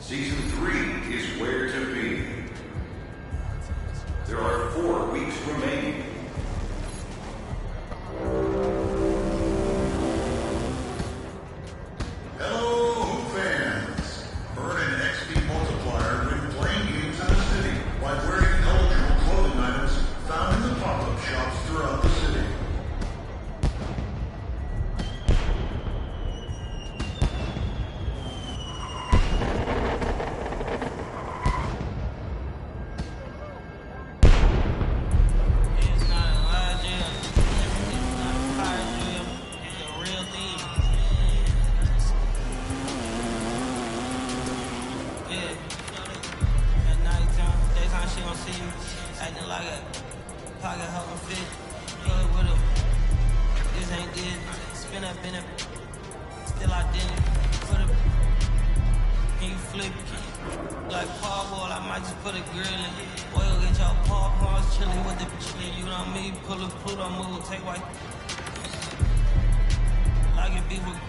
Season 3 is where to be. There are 4 weeks remaining. Hello, Hoop fans! Earn an XP multiplier when playing games in the city by wearing eligible clothing items found in the pop-up shops throughout the city. Acting like a pocket holding fit. Good with him. This ain't good. Spin up in it. Still I didn't. Put it. Can you flip it? Like Paul Wall, I might just put a grill in. Boy, go get your paws chilling with the chili. You know me. Pull a Pluto move. Take white. Like it be with.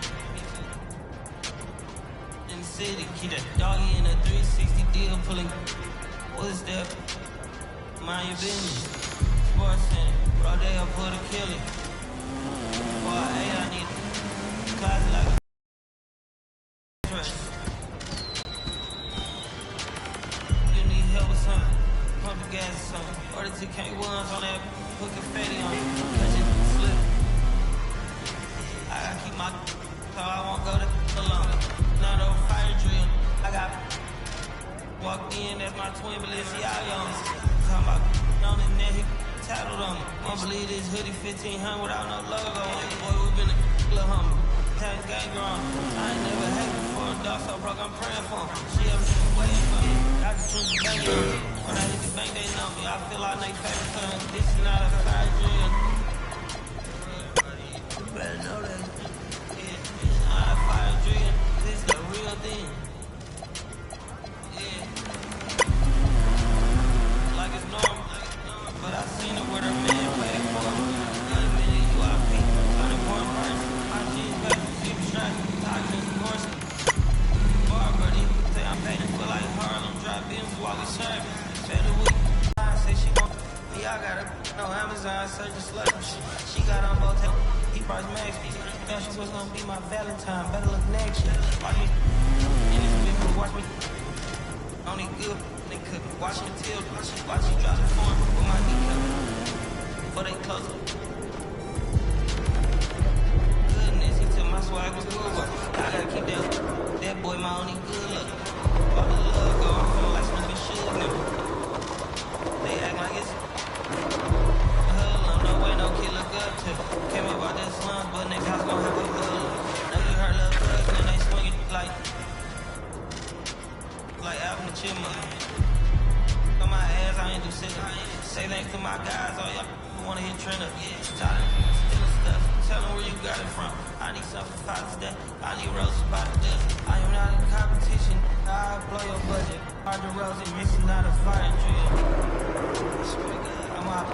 In the city. Keep that doggy in a 360 deal pulling. What is that? Mind your business. Sports Center. Rodeo put a killer. Boy, hey, I need closet like a dress. You need help with something. Pump the gas or something. Order 2K1s on that. Put confetti on it. Catch it, slip. I gotta keep my so I won't go to alone. Not over fire drill. I got walked in, that's my twin Balenciaga. Talking about on his neck, he tattled on it. Won't believe this hoodie 1500 without no logo on it. Boy, we been a little humble. Times gang grown. I ain't never had before. Dog so broke, I'm praying for him. She ever waiting for me. I just took the bank on me. When I hit the bank, they know me. I feel like they favorite son. This is not a fire drill. You better know that. Yeah, it's not a fire drill. This is the real thing. It's normal, but I seen it with her man paid for it. Another minute, UIP, unimportant person. My jeans back, keep straight, I just divorced it. Barbara, they say I'm paid to feel like Harlem, drop beams, walking service. Better week, I say she want me, I got her. No Amazon, search a slut. She got on both tails. He price max me. Now she was gonna be my Valentine. Better look next year. Watch me, in this bitch, watch me. Only good. Watch him till, watch you drop the form with my kneecap before they close it. Goodness, he took my swag was good work. I gotta keep that boy my only good luck. All the love go, I'm feeling like something should never. They act like it's no way no kid look up to. Came up out that slums, but next house gon' have a hood. Know you heard little thugs and they swing it like Alvin the Chipmunk. My ass, I ain't do shit. Say thanks to my guys, oh y'all wanna hit trend up. Yeah, tired of stealing stuff. Tell them where you got it from. I need something for Father's Day. I need roses by the dust. I am not in competition. I'll blow your budget. Hard to rose and mix is not a fire drill. I swear to God, I'm out.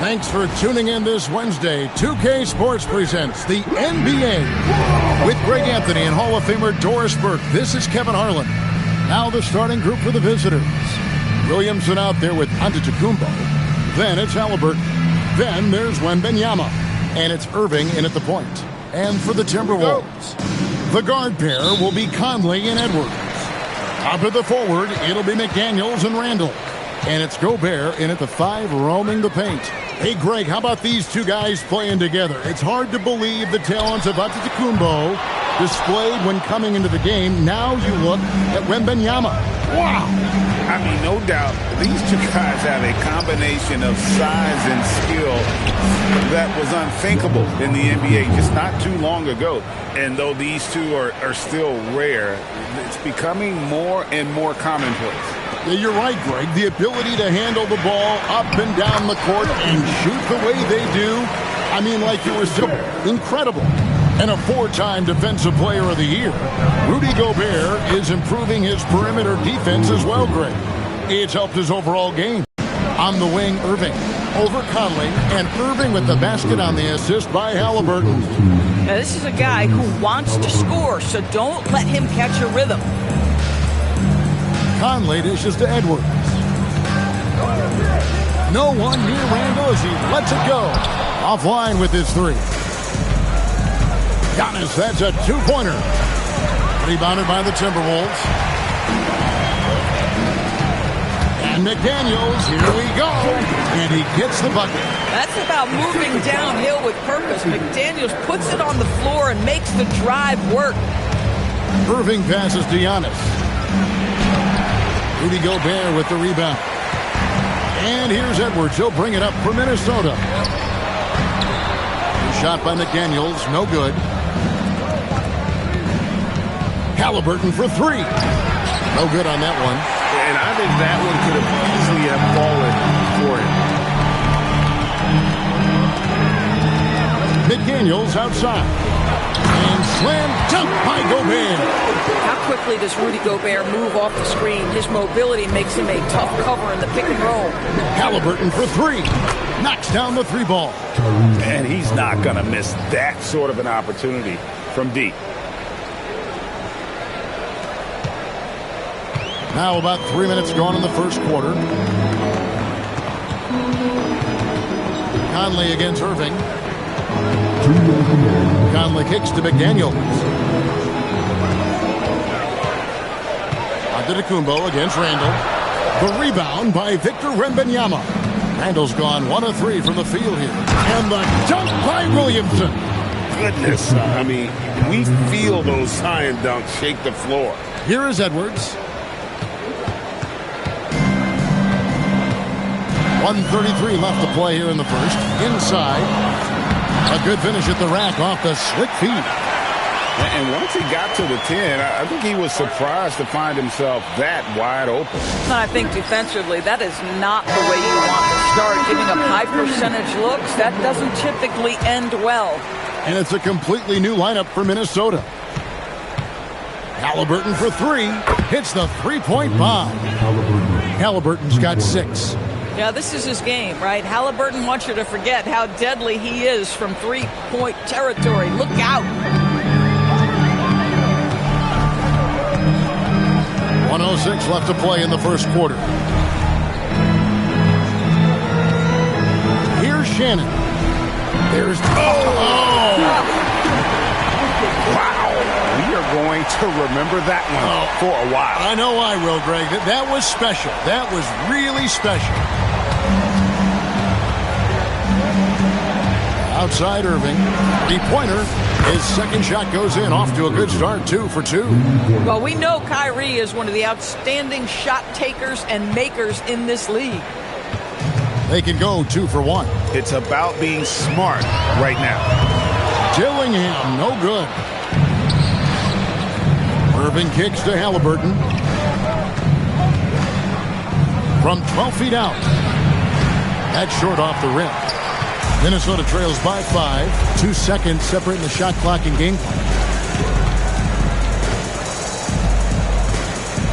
Thanks for tuning in this Wednesday. 2K Sports presents the NBA with Greg Anthony and Hall of Famer Doris Burke. This is Kevin Harlan. Now the starting group for the visitors. Williamson out there with Antetokounmpo. Then it's Halliburton. Then there's Wembanyama. And it's Irving in at the point. And for the Timberwolves, the guard pair will be Conley and Edwards. Top of the forward, it'll be McDaniels and Randall. And it's Gobert in at the 5, roaming the paint. Hey, Greg, how about these two guys playing together? It's hard to believe the talents of Antetokounmpo displayed when coming into the game. Now you look at Wembanyama. Wow! I mean, no doubt, these two guys have a combination of size and skill that was unthinkable in the NBA just not too long ago. And though these two are still rare, it's becoming more and more commonplace. Yeah, you're right, Greg. The ability to handle the ball up and down the court and shoot the way they do. I mean, like you were saying, incredible. And a 4-time Defensive Player of the Year. Rudy Gobert is improving his perimeter defense as well, Greg. It's helped his overall game. On the wing, Irving over Conley, and Irving with the basket on the assist by Halliburton. Now, this is a guy who wants to score, so don't let him catch a rhythm. Conley dishes to Edwards. No one near Randall as he lets it go. Offline with his 3. Giannis, that's a 2-pointer. Rebounded by the Timberwolves. And McDaniels, here we go. And he gets the bucket. That's about moving downhill with purpose. McDaniels puts it on the floor and makes the drive work. Irving passes to Giannis. Rudy Gobert with the rebound. And here's Edwards. He'll bring it up for Minnesota. Shot by McDaniels. No good. Halliburton for 3. No good on that one. And I think that one could have easily have fallen for him. McDaniels outside. And slam dunk by Gobert. How quickly does Rudy Gobert move off the screen? His mobility makes him a tough cover in the pick and roll. Halliburton for 3. Knocks down the 3 ball. And he's not going to miss that sort of an opportunity from deep. Now about 3 minutes gone in the first quarter. Conley against Irving. Conley kicks to McDaniels. Antetokounmpo against Randall. The rebound by Victor Wembanyama. Randall's gone 1 of 3 from the field here. And the dunk by Williamson. Goodness, I mean, we feel those science dunks shake the floor. Here is Edwards. 1:33 left to play here in the first. Inside. A good finish at the rack off the slick feet. And once he got to the 10, I think he was surprised to find himself that wide open. I think defensively, that is not the way you want to start. Giving up high percentage looks, that doesn't typically end well. And it's a completely new lineup for Minnesota. Halliburton for 3. Hits the 3-point bomb. Halliburton's got 6. Yeah, this is his game, right? Halliburton wants you to forget how deadly he is from 3-point territory. Look out. 1:06 left to play in the first quarter. Here's Shannon. There's... Oh! Wow. We are going to remember that one for a while. I know I will, Greg. That was special. That was really special. Outside Irving. 3-pointer. His second shot goes in. Off to a good start. 2 for 2. Well, we know Kyrie is one of the outstanding shot takers and makers in this league. They can go 2 for 1. It's about being smart right now. Dillingham, no good. Irving kicks to Halliburton. From 12 feet out. That's short off the rim. Minnesota trails by 5. 2 seconds separating the shot clock and game clock.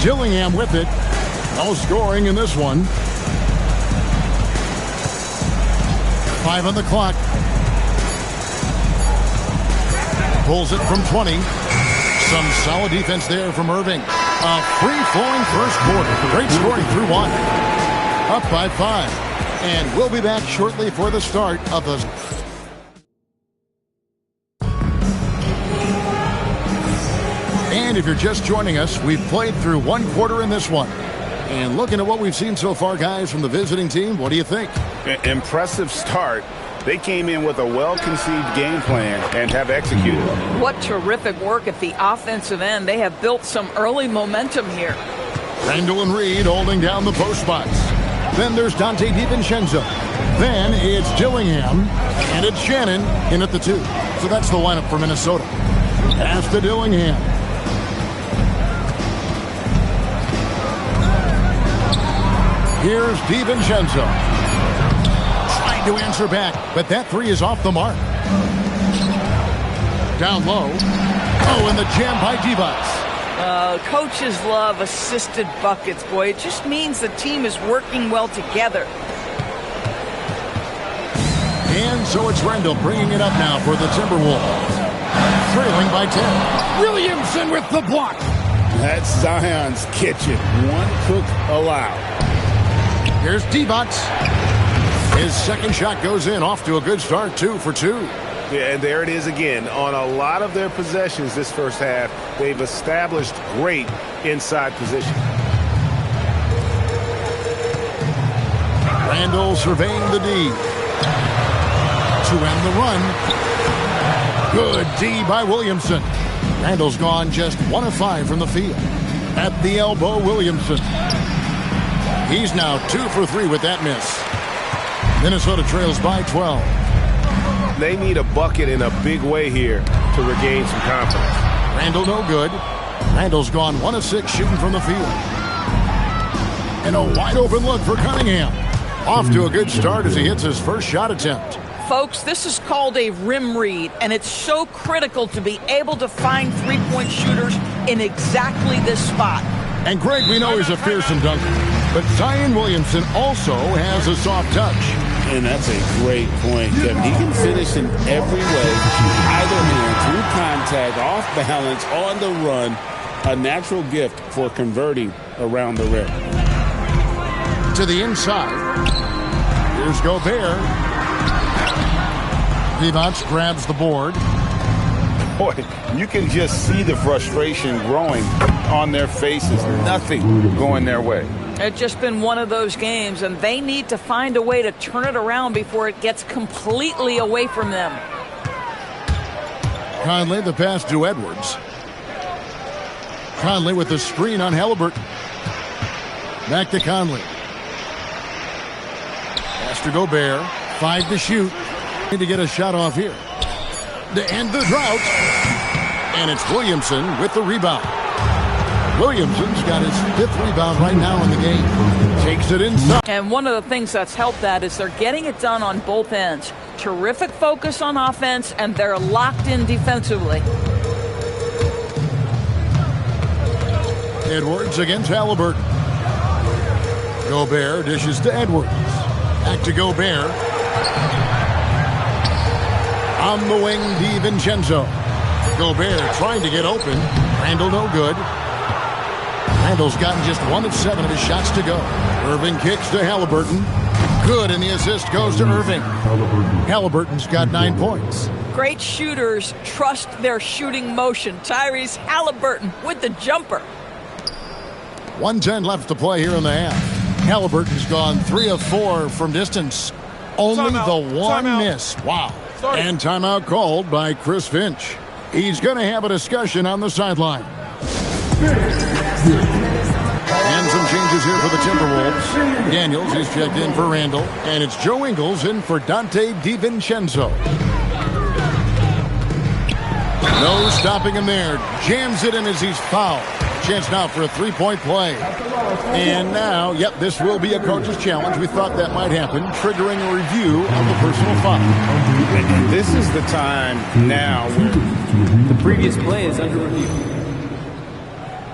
Dillingham with it. No scoring in this one. 5 on the clock. Pulls it from 20. Some solid defense there from Irving. A free-flowing first quarter. Great scoring through 1. Up by 5. And we'll be back shortly for the start of the... And if you're just joining us, we've played through 1 quarter in this one. And looking at what we've seen so far, guys, from the visiting team, what do you think? Impressive start. They came in with a well-conceived game plan and have executed. What terrific work at the offensive end. They have built some early momentum here. Randall and Reed holding down the post spots. Then there's Dante DiVincenzo. Then it's Dillingham, and it's Shannon in at the 2. So that's the lineup for Minnesota. Pass to Dillingham. Here's DiVincenzo. Trying to answer back, but that 3 is off the mark. Down low. Oh, and the jam by Divac. Coaches love assisted buckets, boy. It just means the team is working well together. And so it's Randall bringing it up now for the Timberwolves. Trailing by 10. Williamson with the block. That's Zion's kitchen. 1 cook allowed. Here's Divac. His second shot goes in, off to a good start, 2 for 2. Yeah, and there it is again. On a lot of their possessions this first half, they've established great inside position. Randall surveying the D. To end the run. Good D by Williamson. Randall's gone just 1 of 5 from the field. At the elbow, Williamson. He's now 2 for 3 with that miss. Minnesota trails by 12. They need a bucket in a big way here to regain some confidence. Randall no good. Randall's gone 1 of 6 shooting from the field. And a wide open look for Cunningham. Off to a good start as he hits his first shot attempt. Folks, this is called a rim read, and it's so critical to be able to find three-point shooters in exactly this spot. And Greg, we know he's a fearsome dunker, but Zion Williamson also has a soft touch. And that's a great point, Kevin. He can finish in every way, either hand, through contact, off balance, on the run. A natural gift for converting around the rim. To the inside. Here's Gobert. Divac grabs the board. Boy, you can just see the frustration growing on their faces. Nothing going their way. It's just been one of those games, and they need to find a way to turn it around before it gets completely away from them. Conley, the pass to Edwards. Conley with the screen on Halliburton. Back to Conley. Pass to Gobert. 5 to shoot. Need to get a shot off here. To end the drought. And it's Williamson with the rebound. Williamson's got his 5th rebound right now in the game. Takes it inside. And one of the things that's helped that is they're getting it done on both ends. Terrific focus on offense, and they're locked in defensively. Edwards against Halliburton. Gobert dishes to Edwards. Back to Gobert. On the wing, DiVincenzo. Gobert trying to get open. Randall no good. Randall's gotten just 1 of 7 of his shots to go. Irving kicks to Halliburton. Good, and the assist goes to Irving. Halliburton's got 9 points. Great shooters trust their shooting motion. Tyrese Halliburton with the jumper. 1:10 left to play here in the half. Halliburton's gone 3 of 4 from distance. Only the 1 miss. Wow. And timeout called by Chris Finch. He's going to have a discussion on the sideline. And some changes here for the Timberwolves. Daniels is checked in for Randall. And it's Joe Ingles in for Dante DiVincenzo. No stopping him there. Jams it in as he's fouled. Chance now for a 3-point play. And now, yep, this will be a coach's challenge. We thought that might happen, triggering a review of the personal foul. And this is the time now where the previous play is under review.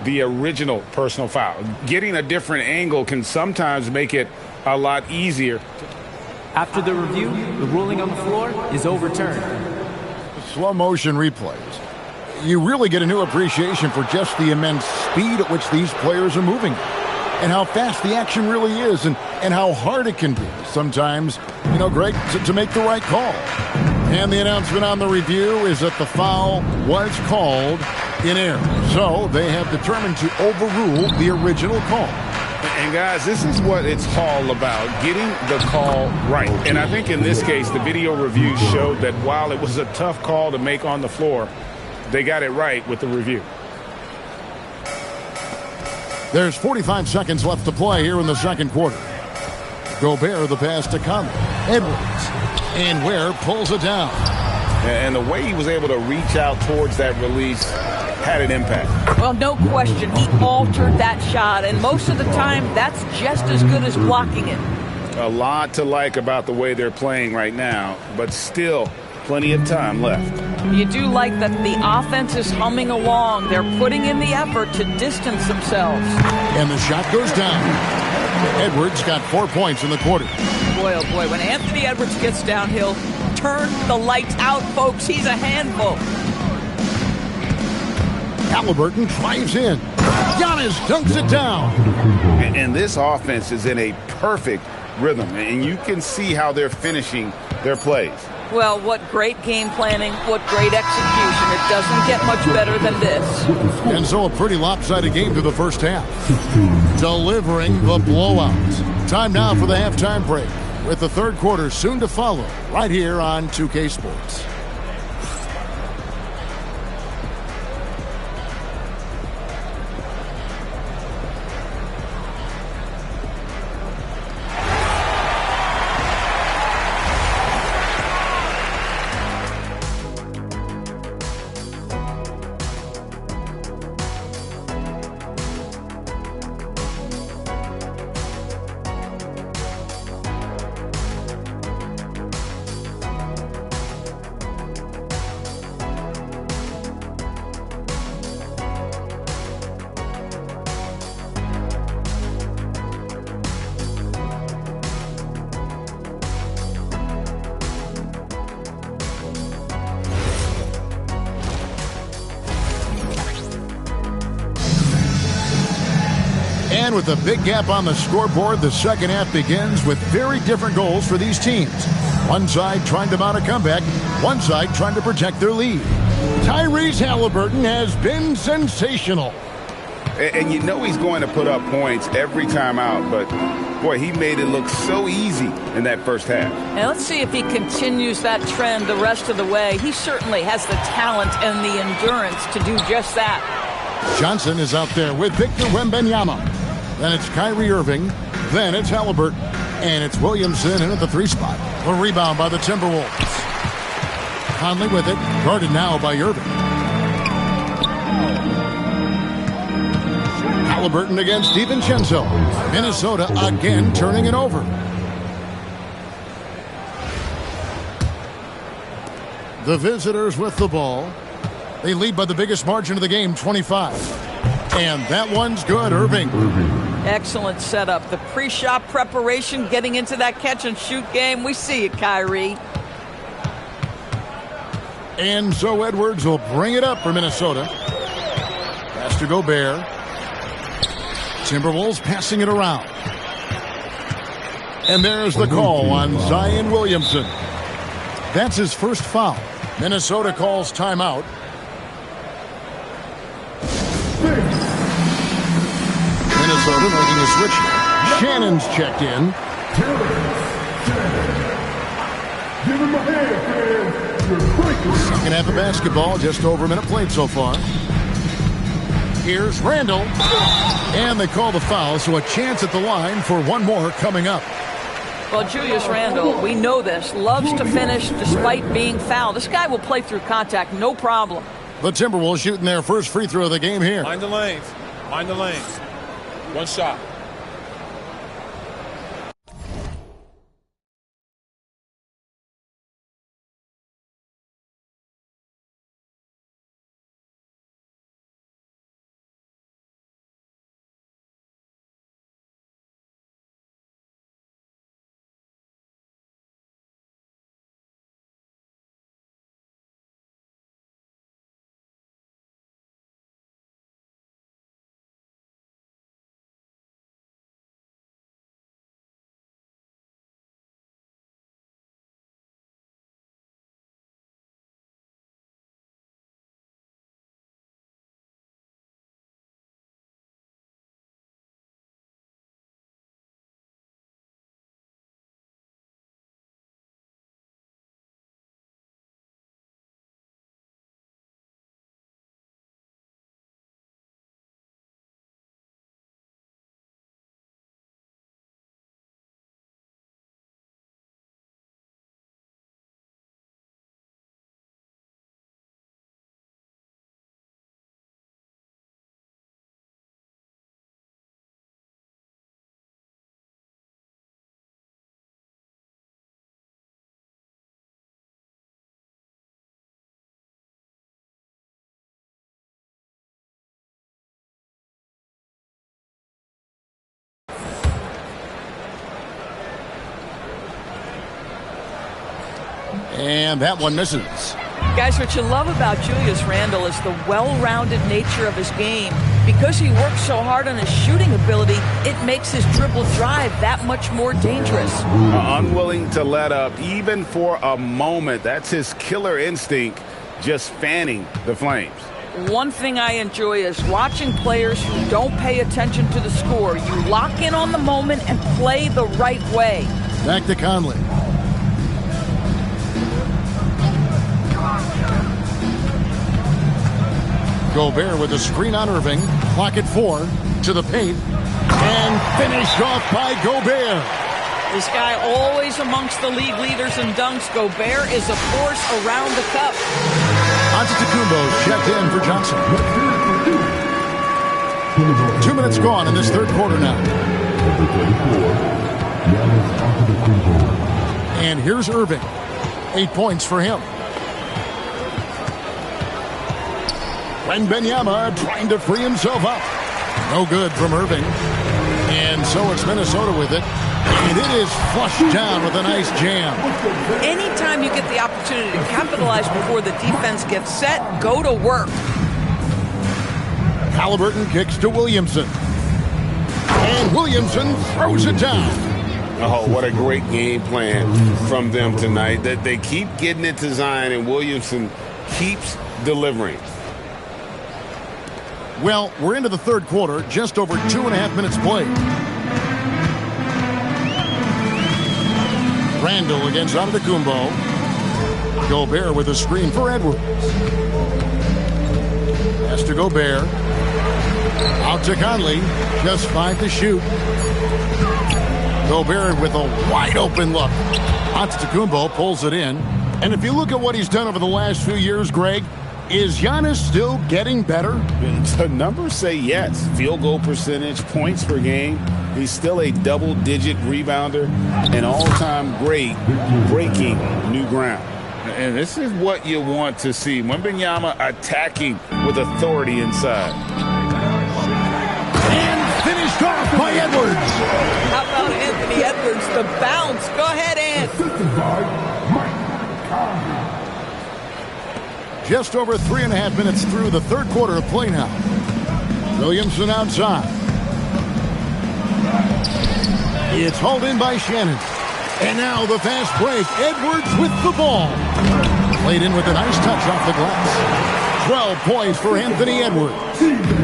The original personal foul. Getting a different angle can sometimes make it a lot easier. After the review, the ruling on the floor is overturned. Slow motion replays. You really get a new appreciation for just the immense speed at which these players are moving and how fast the action really is and how hard it can be sometimes, Greg, to make the right call. And the announcement on the review is that the foul was called in error. So they have determined to overrule the original call. And guys, this is what it's all about, getting the call right. And I think in this case, the video review showed that while it was a tough call to make on the floor, they got it right with the review. There's 45 seconds left to play here in the second quarter. Gobert the pass to Conley. Edwards. And Ware pulls it down. And the way he was able to reach out towards that release had an impact. Well, no question. He altered that shot, and most of the time, that's just as good as blocking it. A lot to like about the way they're playing right now, but still plenty of time left. You do like that the offense is humming along. They're putting in the effort to distance themselves. And the shot goes down. Edwards got 4 points in the quarter. Boy, oh boy, when Anthony Edwards gets downhill, turn the lights out, folks. He's a handful. Halliburton drives in. Giannis dunks it down. And this offense is in a perfect rhythm, and you can see how they're finishing their plays. Well, what great game planning, what great execution. It doesn't get much better than this. And so a pretty lopsided game through the first half. Delivering the blowout. Time now for the halftime break, with the third quarter soon to follow, right here on 2K Sports. And with a big gap on the scoreboard, the second half begins with very different goals for these teams. One side trying to mount a comeback, one side trying to protect their lead. Tyrese Halliburton has been sensational. And you know he's going to put up points every time out, but boy, he made it look so easy in that first half. And let's see if he continues that trend the rest of the way. He certainly has the talent and the endurance to do just that. Johnson is out there with Victor Wembanyama. Then it's Kyrie Irving. Then it's Halliburton. And it's Williamson in at the 3 spot. A rebound by the Timberwolves. Conley with it. Guarded now by Irving. Halliburton against DiVincenzo. Minnesota again turning it over. The visitors with the ball. They lead by the biggest margin of the game, 25. And that one's good, Irving. Excellent setup. The pre-shot preparation, getting into that catch-and-shoot game. We see it, Kyrie. And so Edwards will bring it up for Minnesota. Pass to Gobert. Timberwolves passing it around. And there's the call on Zion Williamson. That's his first foul. Minnesota calls timeout. Minnesota making a switch. Shannon's checked in. Second half of basketball, just over a minute played so far. Here's Randall. And they call the foul, so a chance at the line for one more coming up. Well, Julius Randle, we know this, loves to finish despite being fouled. This guy will play through contact, no problem. The Timberwolves shooting their first free throw of the game here. Mind the lanes. Mind the lanes. One shot. And that one misses. Guys, what you love about Julius Randle is the well-rounded nature of his game. Because he works so hard on his shooting ability, it makes his dribble drive that much more dangerous. Unwilling to let up, even for a moment. That's his killer instinct, just fanning the flames. One thing I enjoy is watching players who don't pay attention to the score. You lock in on the moment and play the right way. Back to Conley. Gobert with a screen on Irving. Clock at 4. To the paint. And finished off by Gobert. This guy always amongst the league leaders in dunks. Gobert is a force around the cup. Antetokounmpo checked in for Johnson. 2 minutes gone in this third quarter now. And here's Irving. 8 points for him. Wembanyama trying to free himself up. No good from Irving. And so it's Minnesota with it. And it is flushed down with a nice jam. Anytime you get the opportunity to capitalize before the defense gets set, go to work. Halliburton kicks to Williamson. And Williamson throws it down. Oh, what a great game plan from them tonight. That they keep getting it to Zion, and Williamson keeps delivering. Well, we're into the third quarter, just over 2.5 minutes played. Randle against Antetokounmpo. Gobert with a screen for Edwards. Pass to Gobert. Out to Conley. Just 5 to shoot. Gobert with a wide open look. Antetokounmpo pulls it in. And if you look at what he's done over the last few years, Greg, is Giannis still getting better? The numbers say yes. Field goal percentage, points per game. He's still a double-digit rebounder, an all-time great, breaking new ground. And this is what you want to see. Wembanyama attacking with authority inside. And finished off by Edwards. How about Anthony Edwards, the bounce? Go ahead, Ant. Just over 3.5 minutes through the third quarter of play now. Williamson outside. It's hauled in by Shannon. And now the fast break. Edwards with the ball. Played in with a nice touch off the glass. 12 points for Anthony Edwards.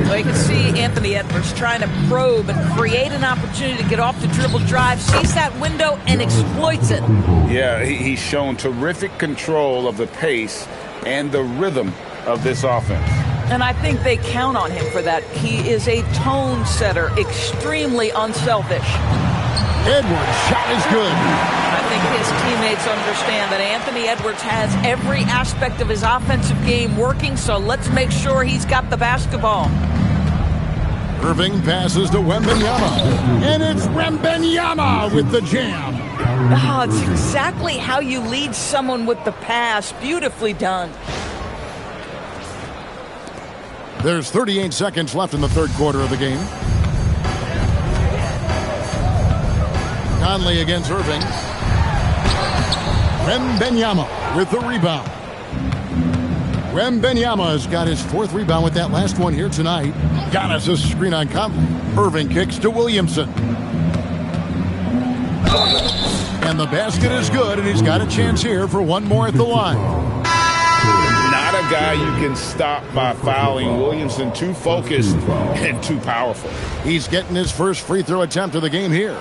Well, you can see Anthony Edwards trying to probe and create an opportunity to get off the dribble drive, sees that window, and exploits it. Yeah, he's shown terrific control of the pace and the rhythm of this offense. And I think they count on him for that. He is a tone setter, extremely unselfish. Edwards' shot is good. I think his teammates understand that Anthony Edwards has every aspect of his offensive game working, so let's make sure he's got the basketball. Irving passes to Wembanyama. And it's Wembanyama with the jam. Oh, it's exactly how you lead someone with the pass. Beautifully done. There's 38 seconds left in the third quarter of the game. Conley against Irving. Wembanyama with the rebound. Wembanyama has got his 4th rebound with that last one here tonight. Giannis a screen on Conley. Irving kicks to Williamson. And the basket is good, and he's got a chance here for one more at the line. Not a guy you can stop by fouling. Williamson too focused and too powerful. He's getting his first free throw attempt of the game here.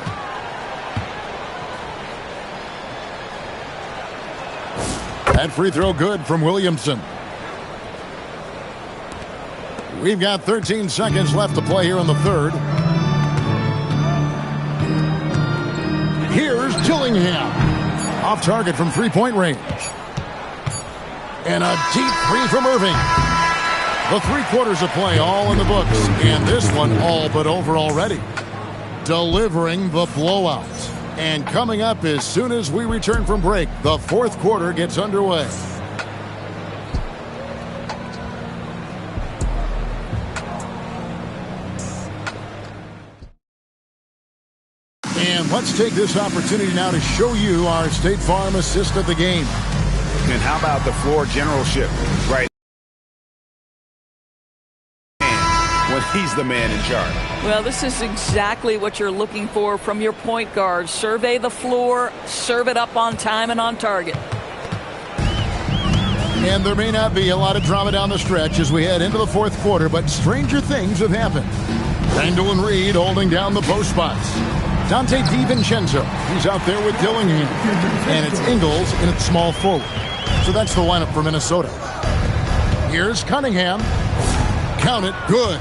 That free throw good from Williamson. We've got 13 seconds left to play here in the third. Here's Dillingham. Off target from three-point range. And a deep three from Irving. The 3 quarters of play all in the books. And this one all but over already. Delivering the blowout. And coming up as soon as we return from break, the 4th quarter gets underway. And let's take this opportunity now to show you our State Farm assist of the game. And how about the floor generalship, right? When he's the man in charge. Well, this is exactly what you're looking for from your point guard. Survey the floor, serve it up on time and on target. And there may not be a lot of drama down the stretch as we head into the fourth quarter, but stranger things have happened. Randall and Reed holding down the post spots. Dante DiVincenzo, he's out there with Dillingham. And it's Ingles in its small forward. So that's the lineup for Minnesota. Here's Cunningham. Count it, good.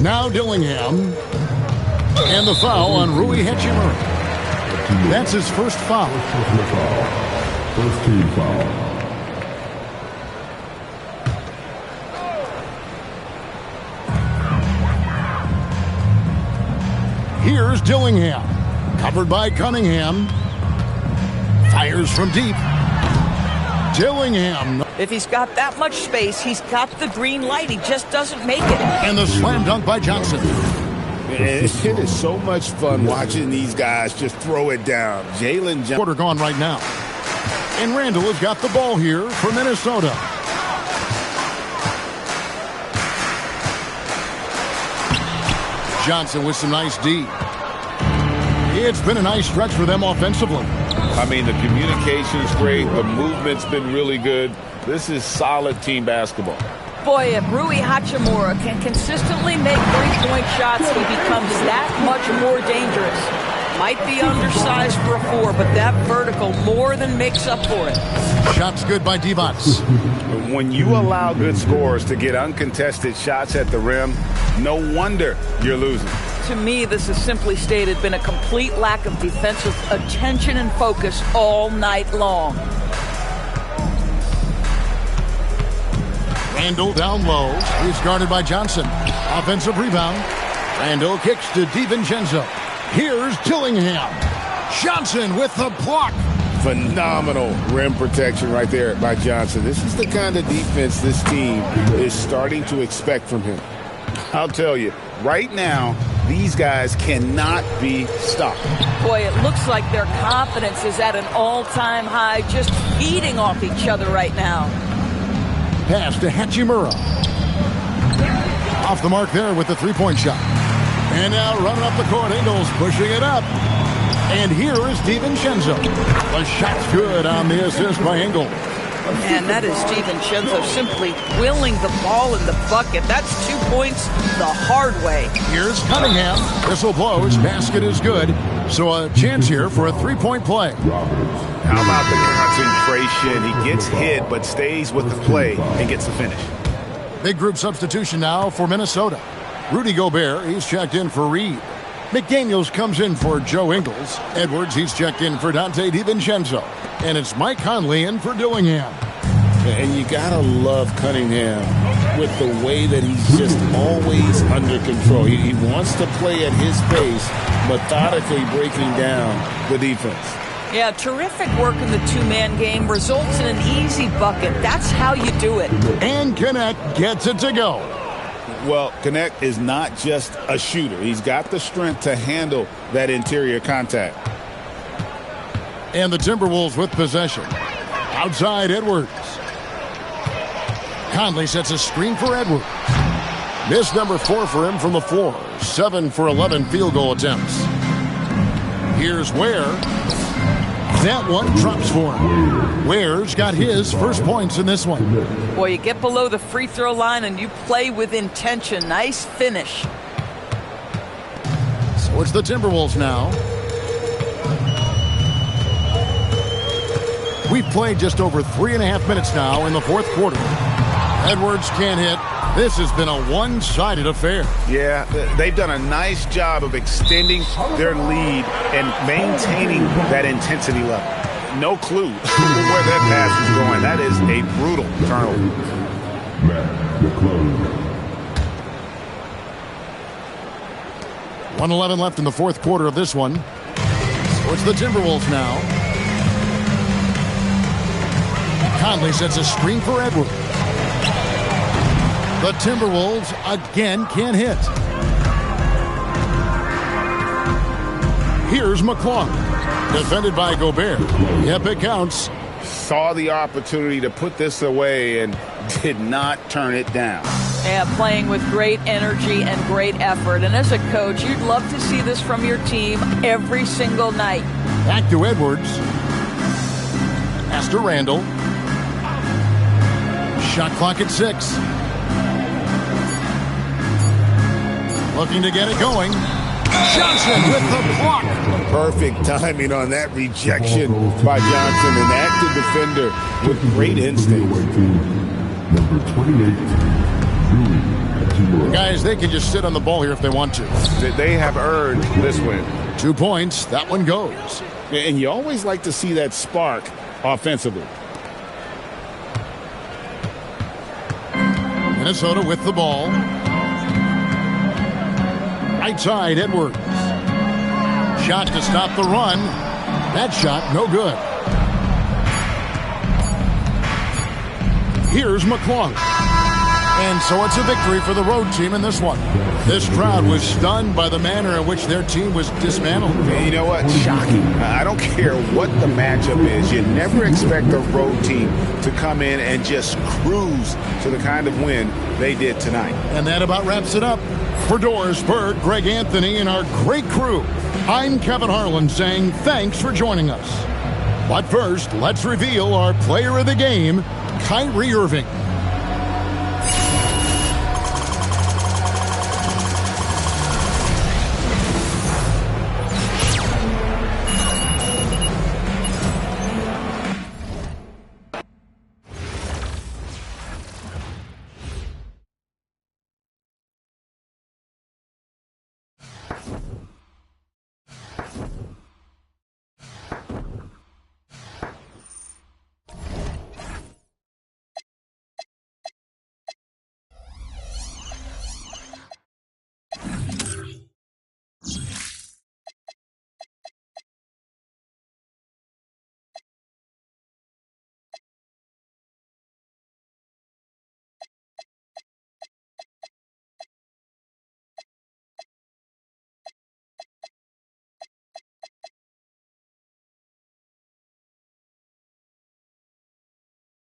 Now Dillingham. And the foul on Rui Hachimura. That's his first foul. First team foul. Here's Dillingham. Covered by Cunningham. Fires from deep. Dillingham. If he's got that much space, he's got the green light. He just doesn't make it. And the slam dunk by Johnson. It is so much fun watching these guys just throw it down. Jalen Johnson. Quarter gone right now. And Randall has got the ball here for Minnesota. Johnson with some nice D. It's been a nice stretch for them offensively. I mean, the communication's great. The movement's been really good. This is solid team basketball. Boy, if Rui Hachimura can consistently make three-point shots, he becomes that much more dangerous. Might be undersized for a 4, but that vertical more than makes up for it. Shots good by Divac. When you allow good scorers to get uncontested shots at the rim, no wonder you're losing. To me, this has simply stated been a complete lack of defensive attention and focus all night long. Randall down low. He's guarded by Johnson. Offensive rebound. Randall kicks to DiVincenzo. Here's Dillingham. Johnson with the block. Phenomenal rim protection right there by Johnson. This is the kind of defense this team is starting to expect from him. I'll tell you, right now, these guys cannot be stopped. Boy, it looks like their confidence is at an all-time high, just feeding off each other right now. Pass to Hachimura. Off the mark there with the three-point shot. And now running up the court, Ingles pushing it up. And here is DiVincenzo. The shot's good on the assist by Ingles. And that is DiVincenzo simply willing the ball in the bucket. That's 2 points the hard way. Here's Cunningham. Whistle blows. Basket is good. So a chance here for a three-point play. How about the concentration? He gets hit but stays with the play and gets the finish. Big group substitution now for Minnesota. Rudy Gobert, he's checked in for Reed. McDaniels comes in for Joe Ingles. Edwards, he's checked in for Dante DiVincenzo. And it's Mike Conley in for Dillingham. And you gotta love Cunningham with the way that he's just always under control. He wants to play at his pace, methodically breaking down the defense. Yeah, terrific work in the two-man game results in an easy bucket. That's how you do it. And Connect gets it to go. Well, Connect is not just a shooter. He's got the strength to handle that interior contact. And the Timberwolves with possession. Outside Edwards. Conley sets a screen for Edwards. Miss number 4 for him from the floor. 7 for 11 field goal attempts. Here's Ware. That one drops for him. Ware's got his first points in this one. Boy, you get below the free throw line and you play with intention. Nice finish. So it's the Timberwolves now. We've played just over 3.5 minutes now in the fourth quarter. Edwards can't hit. This has been a one-sided affair. Yeah, they've done a nice job of extending their lead and maintaining that intensity level. No clue where that pass is going. That is a brutal turnover. 1:11 left in the fourth quarter of this one. So it's the Timberwolves now. Conley sets a screen for Edwards. The Timberwolves again can't hit. Here's McClung. Defended by Gobert. Yep, it counts. Saw the opportunity to put this away and did not turn it down. Yeah, playing with great energy and great effort. And as a coach, you'd love to see this from your team every single night. Back to Edwards. Pass to Randall. Shot clock at 6. Looking to get it going. Johnson with the block. Perfect timing on that rejection by Johnson, an active defender with great instinct. Number 28, Guys, they can just sit on the ball here if they want to. They have earned this win. 2 points. That one goes. And you always like to see that spark offensively. Minnesota with the ball. Right side, Edwards. Shot to stop the run. That shot, no good. Here's McClung. And so it's a victory for the road team in this one. This crowd was stunned by the manner in which their team was dismantled. And you know what? Shocking. I don't care what the matchup is. You never expect a road team to come in and just cruise to the kind of win they did tonight. And that about wraps it up. For Doris Burke, Greg Anthony, and our great crew, I'm Kevin Harlan saying thanks for joining us. But first, let's reveal our player of the game, Kyrie Irving.